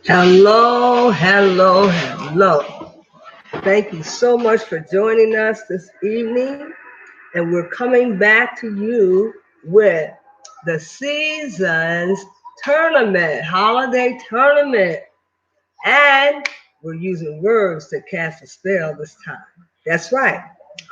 Hello, hello, hello. Thank you so much for joining us this evening. And we're coming back to you with the season's tournament, holiday tournament. And we're using words to cast a spell this time. That's right.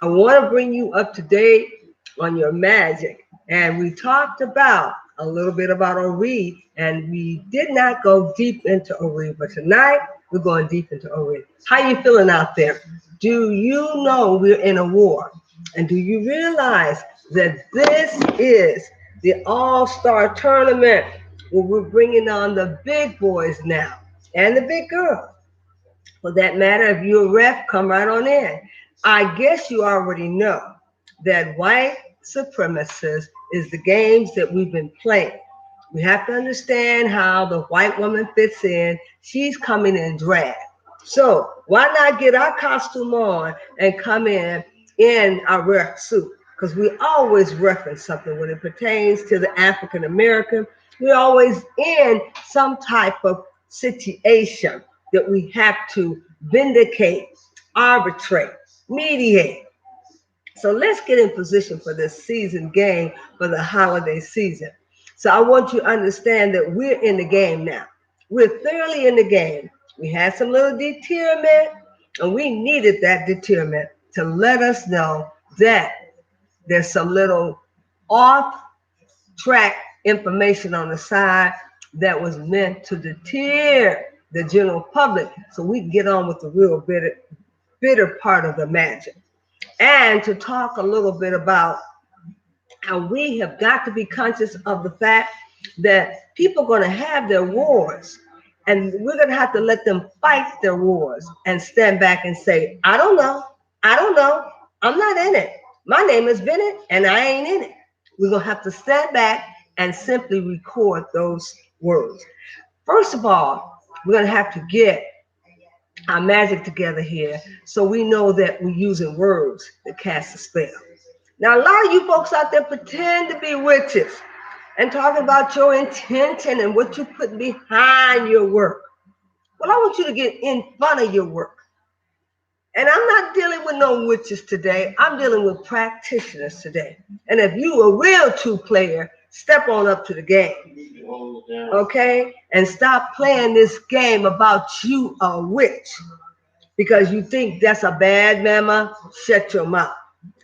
I want to bring you up to date on your magic. And we talked about a little bit about Ori, and we did not go deep into Ori, but tonight we're going deep into Ori. How you feeling out there? Do you know we're in a war? And do you realize that this is the All-Star Tournament where we're bringing on the big boys now and the big girls? For that matter, if you're a ref, come right on in. I guess you already know that white supremacist is the games that we've been playing. We have to understand how the white woman fits in. She's coming in drag. So why not get our costume on and come in our ref suit? Because we always reference something when it pertains to the African American. We're always in some type of situation that we have to vindicate, arbitrate, mediate. So let's get in position for this season game for the holiday season. So I want you to understand that we're in the game now. We're thoroughly in the game. We had some little deterrent, and we needed that deterrent to let us know that there's some little off track information on the side that was meant to deter the general public so we can get on with the real bitter part of the magic. And to talk a little bit about how we have got to be conscious of the fact that people are going to have their wars, and we're going to have to let them fight their wars and stand back and say, I don't know. I don't know. I'm not in it. My name is Bennett and I ain't in it. We're going to have to stand back and simply record those words. First of all, we're going to have to get our magic together here so we know that we're using words to cast a spell. Now, a lot of you folks out there pretend to be witches and talking about your intention and what you put behind your work. Well, I want you to get in front of your work. And I'm not dealing with no witches today. I'm dealing with practitioners today. And if you a real true player, step on up to the game. Okay? And stop playing this game about you a witch. Because you think that's a bad mama, shut your mouth.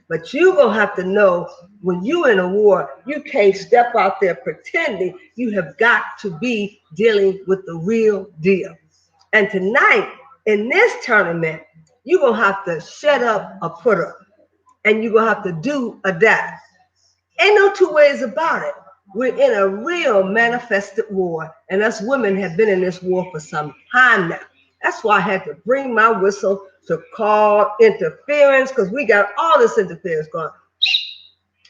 But you're going to have to know when you're in a war, you can't step out there pretending. You have got to be dealing with the real deal. And tonight, in this tournament, you're going to have to shut up or put up. And you're going to have to do or die. Ain't no two ways about it. We're in a real manifested war. And us women have been in this war for some time now. That's why I had to bring my whistle to call interference, because we got all this interference going.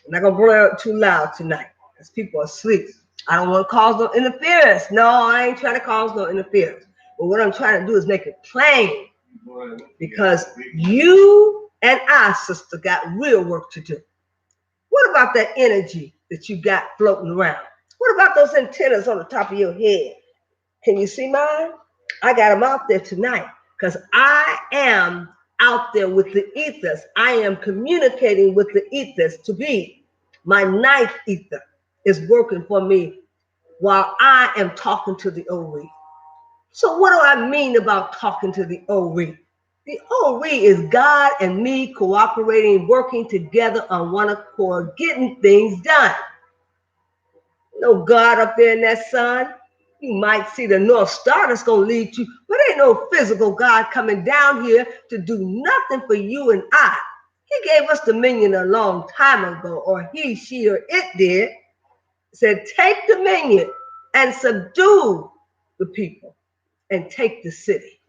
I'm not going to blow it too loud tonight because people are asleep. I don't want to cause no interference. No, I ain't trying to cause no interference. But what I'm trying to do is make it plain, because you and I, sister, got real work to do. What about that energy that you got floating around? What about those antennas on the top of your head? Can you see mine? I got them out there tonight because I am out there with the ethers. I am communicating with the ethers to be. My ninth ether is working for me while I am talking to the Ori. So what do I mean about talking to the Ori? The Ori is God and me cooperating, working together on one accord, getting things done. No God up there in that sun. You might see the North Star that's going to lead you, but ain't no physical God coming down here to do nothing for you and I. He gave us dominion a long time ago, or he, she, or it did. Said, take dominion and subdue the people and take the city.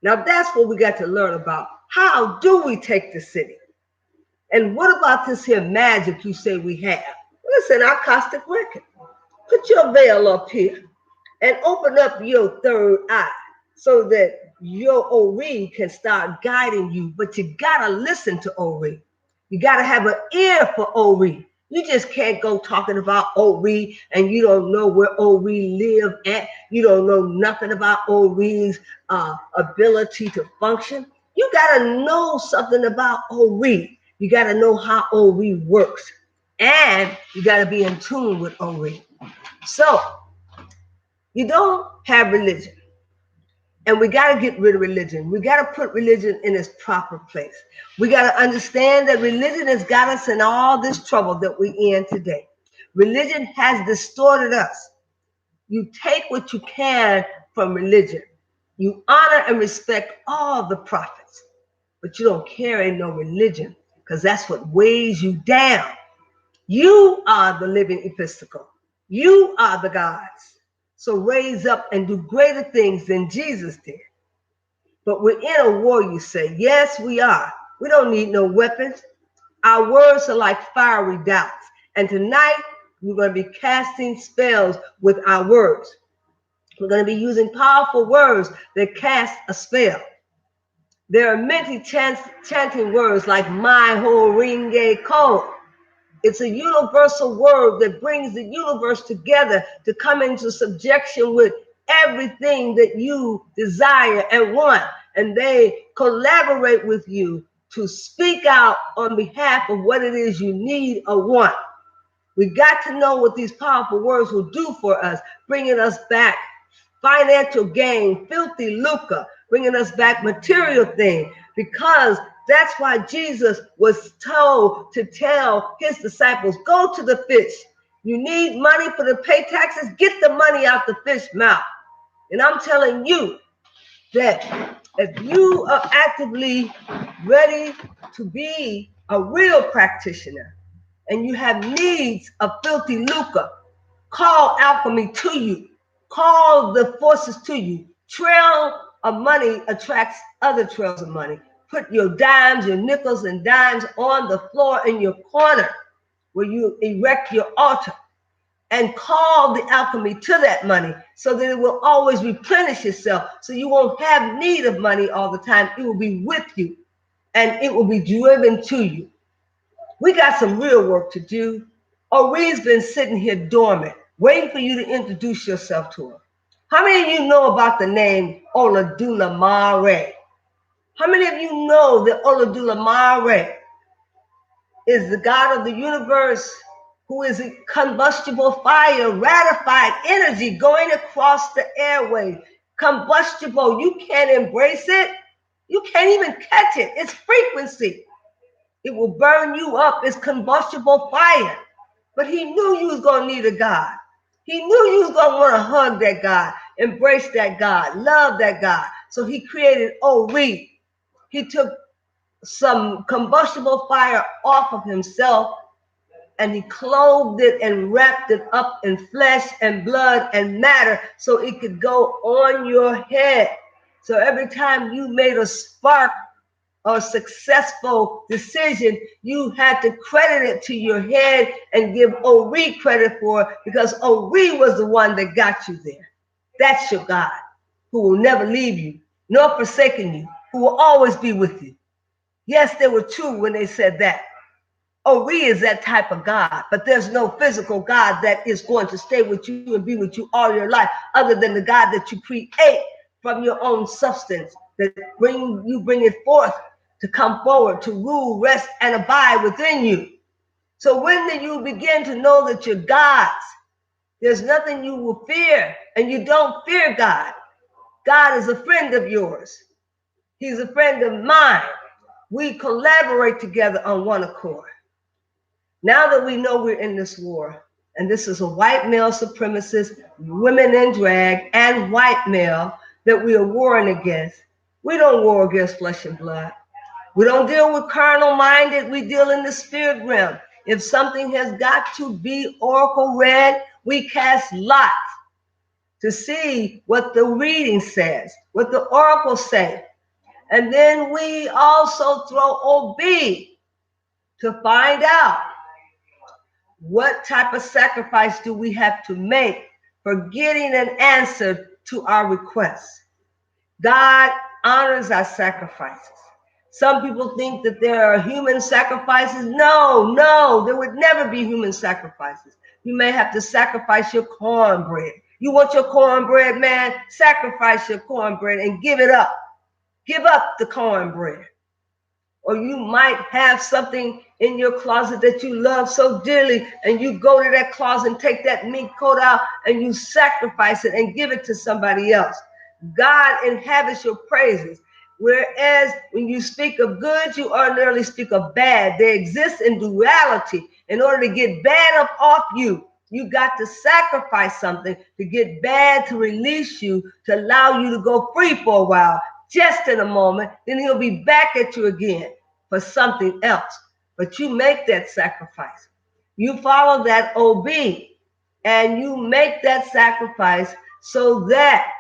Now that's what we got to learn about. How do we take the city? And what about this here magic you say we have? Listen, our caustic record. Put your veil up here and open up your third eye so that your Ori can start guiding you. But you got to listen to Ori. You got to have an ear for Ori. You just can't go talking about ORE and you don't know where ORE live at. You don't know nothing about ORE's ability to function. You got to know something about ORE. You got to know how ORE works. And you got to be in tune with ORE. So you don't have religion. And we got to get rid of religion. We got to put religion in its proper place. We got to understand that religion has got us in all this trouble that we're in today. Religion has distorted us. You take what you can from religion. You honor and respect all the prophets, but you don't carry no religion because that's what weighs you down. You are the living epistle. You are the gods. So raise up and do greater things than Jesus did. But we're in a war, you say. Yes, we are. We don't need no weapons. Our words are like fiery darts. And tonight, we're going to be casting spells with our words. We're going to be using powerful words that cast a spell. There are many chanting words like my ho ringe ko. It's a universal word that brings the universe together to come into subjection with everything that you desire and want. And they collaborate with you to speak out on behalf of what it is you need or want. We got to know what these powerful words will do for us, bringing us back financial gain, filthy lucre, bringing us back material things, because that's why Jesus was told to tell his disciples, go to the fish. You need money for the pay taxes, get the money out the fish mouth. And I'm telling you that if you are actively ready to be a real practitioner and you have needs of filthy lucre, call alchemy to you. Call the forces to you. Trail of money attracts other trails of money. Put your dimes, your nickels and dimes on the floor in your corner where you erect your altar, and call the alchemy to that money so that it will always replenish itself. So you won't have need of money all the time. It will be with you and it will be driven to you. We got some real work to do. Oree's been sitting here dormant, waiting for you to introduce yourself to her. How many of you know about the name Oladulamare? How many of you know that Oladulamare is the God of the universe, who is a combustible fire, ratified energy going across the airway? Combustible, you can't embrace it. You can't even catch it. It's frequency. It will burn you up. It's combustible fire. But he knew you was going to need a God. He knew you was going to want to hug that God, embrace that God, love that God. So he created Ori. He took some combustible fire off of himself and he clothed it and wrapped it up in flesh and blood and matter so it could go on your head. So every time you made a spark or successful decision, you had to credit it to your head and give Ori credit for it, because Ori was the one that got you there. That's your God, who will never leave you nor forsaken you, who will always be with you. Yes, they were true when they said that. Ori is that type of God, but there's no physical God that is going to stay with you and be with you all your life, other than the God that you create from your own substance, that bring it forth to come forward, to rule, rest, and abide within you. So when you begin to know that you're God's, there's nothing you will fear, and you don't fear God. God is a friend of yours. He's a friend of mine. We collaborate together on one accord. Now that we know we're in this war, and this is a white male supremacist, women in drag, and white male that we are warring against, we don't war against flesh and blood. We don't deal with carnal minded, we deal in the spirit realm. If something has got to be oracle read, we cast lots to see what the reading says, what the oracle say. And then we also throw OB to find out what type of sacrifice do we have to make for getting an answer to our requests. God honors our sacrifices. Some people think that there are human sacrifices. No, no, there would never be human sacrifices. You may have to sacrifice your cornbread. You want your cornbread, man? Sacrifice your cornbread and give it up. Give up the cornbread. Or you might have something in your closet that you love so dearly, and you go to that closet and take that mink coat out and you sacrifice it and give it to somebody else. God inhabits your praises. Whereas when you speak of good, you ordinarily speak of bad. They exist in duality. In order to get bad up off you, you got to sacrifice something to get bad to release you, to allow you to go free for a while, just in a moment. Then he'll be back at you again for something else. But you make that sacrifice. You follow that OB and you make that sacrifice so that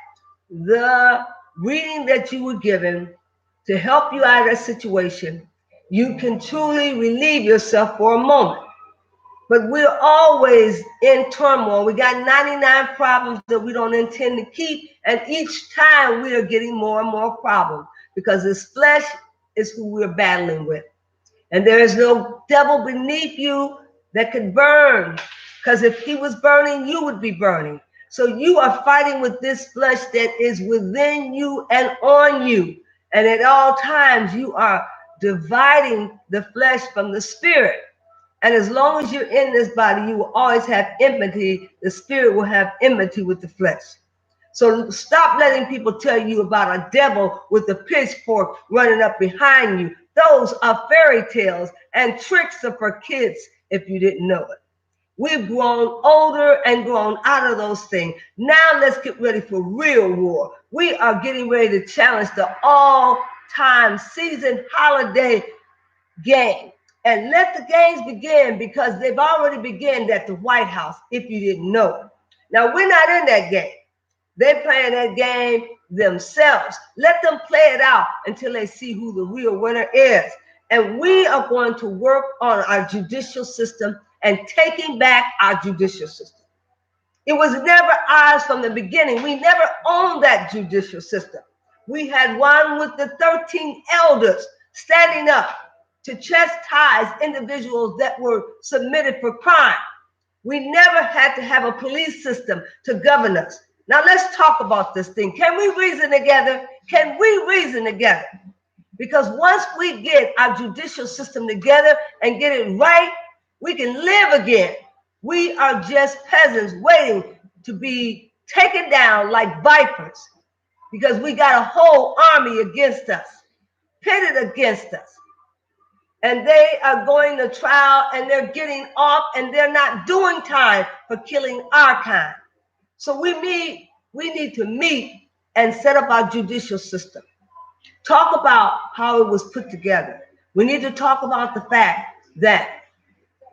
the reading that you were given to help you out of that situation, you can truly relieve yourself for a moment. But we're always in turmoil. We got 99 problems that we don't intend to keep. And each time we are getting more and more problems because this flesh is who we're battling with. And there is no devil beneath you that could burn. Because if he was burning, you would be burning. So you are fighting with this flesh that is within you and on you. And at all times, you are dividing the flesh from the spirit. And as long as you're in this body, you will always have enmity. The spirit will have enmity with the flesh. So stop letting people tell you about a devil with a pitchfork running up behind you. Those are fairy tales and tricks are for kids if you didn't know it. We've grown older and grown out of those things. Now let's get ready for real war. We are getting ready to challenge the all-time season holiday game. And let the games begin because they've already begun at the White House if you didn't know it. Now we're not in that game. They're playing that game themselves. Let them play it out until they see who the real winner is. And we are going to work on our judicial system and taking back our judicial system. It was never ours from the beginning. We never owned that judicial system. We had one with the 13 elders standing up to chastise individuals that were submitted for crime. We never had to have a police system to govern us. Now let's talk about this thing. Can we reason together? Can we reason together? Because once we get our judicial system together and get it right, we can live again. We are just peasants waiting to be taken down like vipers because we got a whole army against us, pitted against us. And they are going to trial and they're getting off and they're not doing time for killing our kind. So we need to meet and set up our judicial system. Talk about how it was put together. We need to talk about the fact that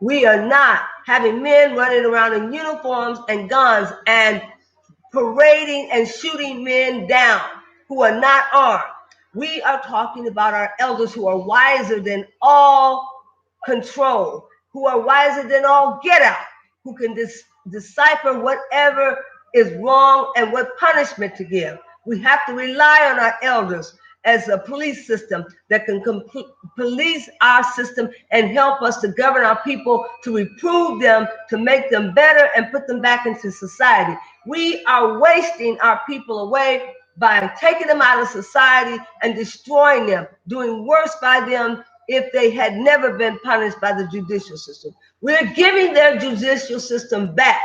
we are not having men running around in uniforms and guns and parading and shooting men down who are not armed. We are talking about our elders who are wiser than all control, who are wiser than all get out, who can decipher whatever is wrong and what punishment to give. We have to rely on our elders as a police system that can police our system and help us to govern our people, to reprove them, to make them better and put them back into society. We are wasting our people away by taking them out of society and destroying them, doing worse by them if they had never been punished by the judicial system. We're giving their judicial system back,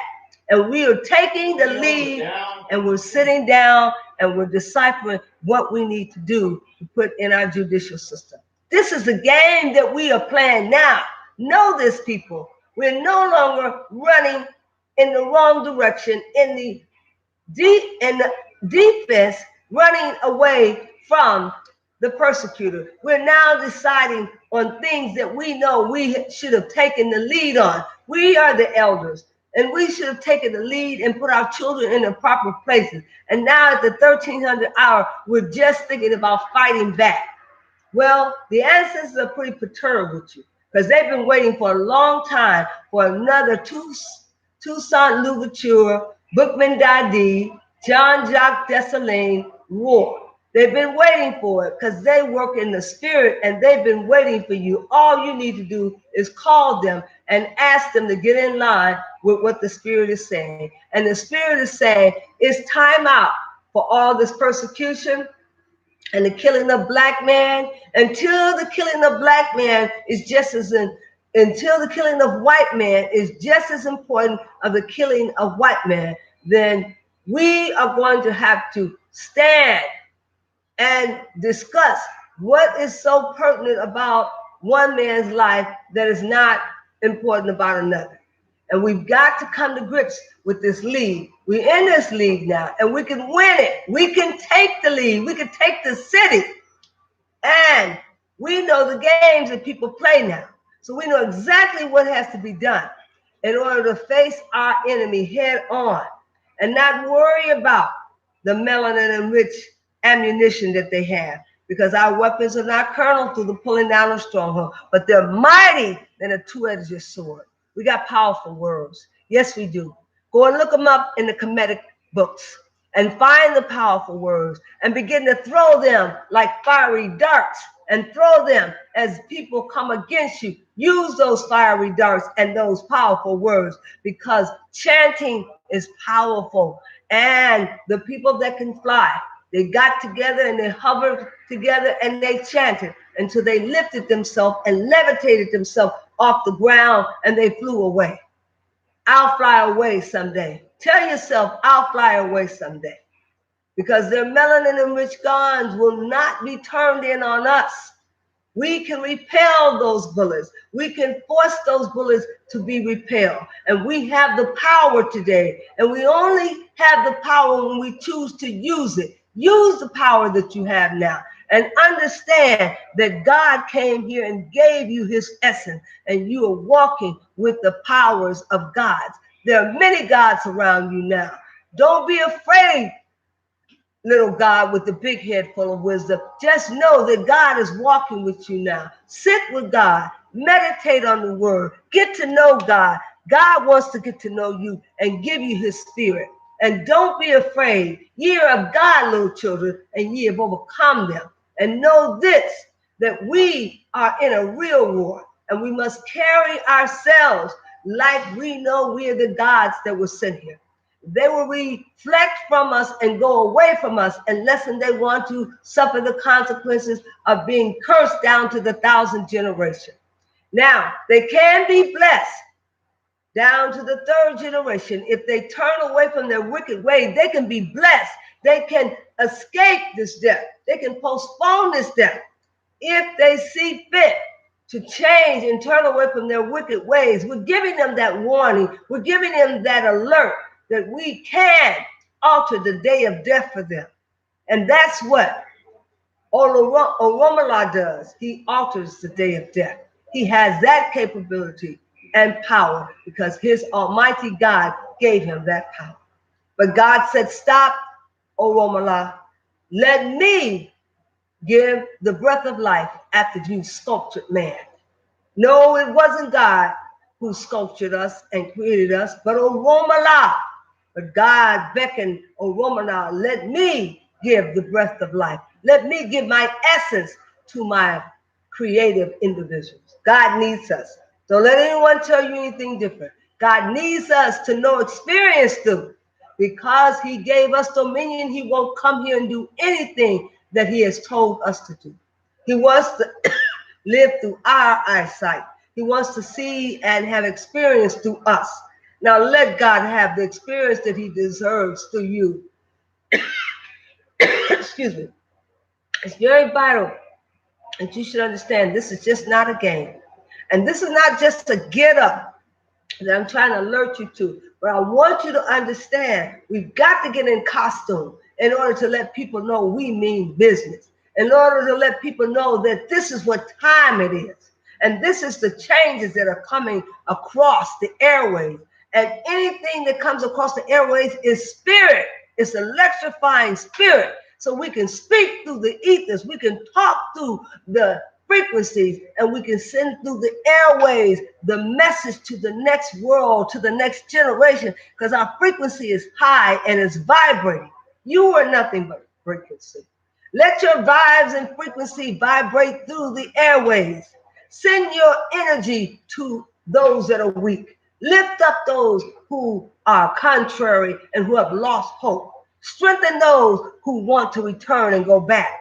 and we are taking the lead, and we're sitting down, and we're deciphering what we need to do to put in our judicial system. This is the game that we are playing now. Know this, people. We're no longer running in the wrong direction in the defense, running away from the persecutor. We're now deciding on things that we know we should have taken the lead on. We are the elders, and we should have taken the lead and put our children in the proper places. And now at the 1300 hour, we're just thinking about fighting back. Well, the ancestors are pretty perturbed with you because they've been waiting for a long time for another Toussaint Louverture, Bookman Dadi, Jean-Jacques Dessalines war. They've been waiting for it because they work in the spirit and they've been waiting for you. All you need to do is call them and ask them to get in line with what the spirit is saying. And the spirit is saying it's time out for all this persecution and the killing of black man until the killing of black man is just as until the killing of white man is just as important of the killing of white man, then we are going to have to stand and discuss what is so pertinent about one man's life that is not important about another. And we've got to come to grips with this league. We're in this league now, and we can win it. We can take the lead. We can take the city. And we know the games that people play now. So we know exactly what has to be done in order to face our enemy head on and not worry about the melanin enriched ammunition that they have. Because our weapons are not carnal through the pulling down of stronghold, but they're mighty than a two-edged sword. We got powerful words. Yes, we do. Go and look them up in the Kemetic books and find the powerful words and begin to throw them like fiery darts and throw them as people come against you. Use those fiery darts and those powerful words because chanting is powerful. And the people that can fly, they got together and they hovered together and they chanted until they lifted themselves and levitated themselves off the ground and they flew away. I'll fly away someday. Tell yourself, I'll fly away someday. Because their melanin enriched guns will not be turned in on us. We can repel those bullets. We can force those bullets to be repelled. And we have the power today. And we only have the power when we choose to use it. Use the power that you have now. And understand that God came here and gave you his essence. And you are walking with the powers of God. There are many gods around you now. Don't be afraid, little God with the big head full of wisdom. Just know that God is walking with you now. Sit with God. Meditate on the word. Get to know God. God wants to get to know you and give you his spirit. And don't be afraid. Ye are of God, little children, and ye have overcome them. And know this, that we are in a real war. And we must carry ourselves like we know we are the gods that were sent here. They will reflect from us and go away from us unless they want to suffer the consequences of being cursed down to the 1,000th generation. Now, they can be blessed down to the 3rd generation. If they turn away from their wicked way, they can be blessed. They can escape this death. They can postpone this death if they see fit to change and turn away from their wicked ways. We're giving them that warning. We're giving them that alert that we can alter the day of death for them. And that's what Oromala does. He alters the day of death. He has that capability and power because his almighty God gave him that power. But God said, stop, Oromala. Let me give the breath of life after you sculptured man. No, it wasn't God who sculptured us and created us, but Oromala. But God beckoned Oromala, let me give the breath of life. Let me give my essence to my creative individuals. God needs us. Don't let anyone tell you anything different. God needs us to know experience through. Because he gave us dominion, he won't come here and do anything that he has told us to do. He wants to live through our eyesight. He wants to see and have experience through us. Now let God have the experience that he deserves through you. Excuse me. It's very vital that you should understand this is just not a game. And this is not just a get up that I'm trying to alert you to. But I want you to understand we've got to get in costume in order to let people know we mean business. In order to let people know that this is what time it is. And this is the changes that are coming across the airways. And anything that comes across the airways is spirit. It's electrifying spirit. So we can speak through the ethers. We can talk through the frequencies, and we can send through the airways the message to the next world, to the next generation, because our frequency is high and it's vibrating. You are nothing but frequency. Let your vibes and frequency vibrate through the airways. Send your energy to those that are weak. Lift up those who are contrary and who have lost hope. Strengthen those who want to return and go back.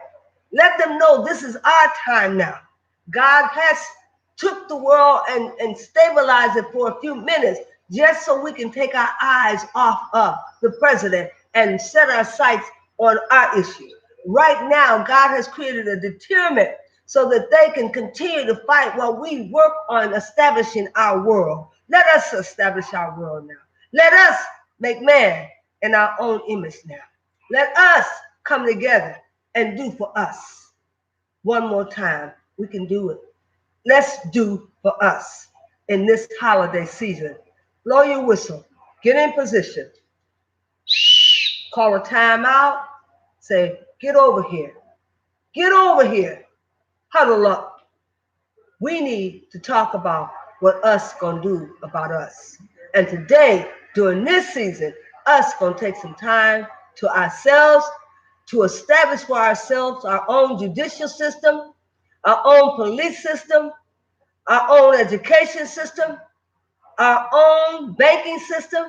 Let them know this is our time now. God has took the world and stabilized it for a few minutes just so we can take our eyes off of the president and set our sights on our issue. Right now, God has created a deterrent so that they can continue to fight while we work on establishing our world. Let us establish our world now. Let us make man in our own image now. Let us come together and do for us. One more time, we can do it. Let's do for us in this holiday season. Blow your whistle, get in position, call a timeout, say, get over here, get over here, huddle up. We need to talk about what us gonna do about us. And today, during this season, us gonna take some time to ourselves to establish for ourselves our own judicial system, our own police system, our own education system, our own banking system,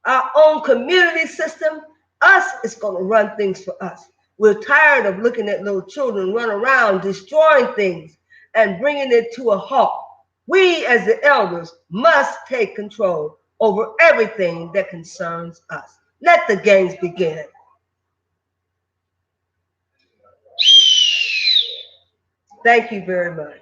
our own community system. Us is going to run things for us. We're tired of looking at little children run around destroying things and bringing it to a halt. We, as the elders, must take control over everything that concerns us. Let the games begin. Thank you very much.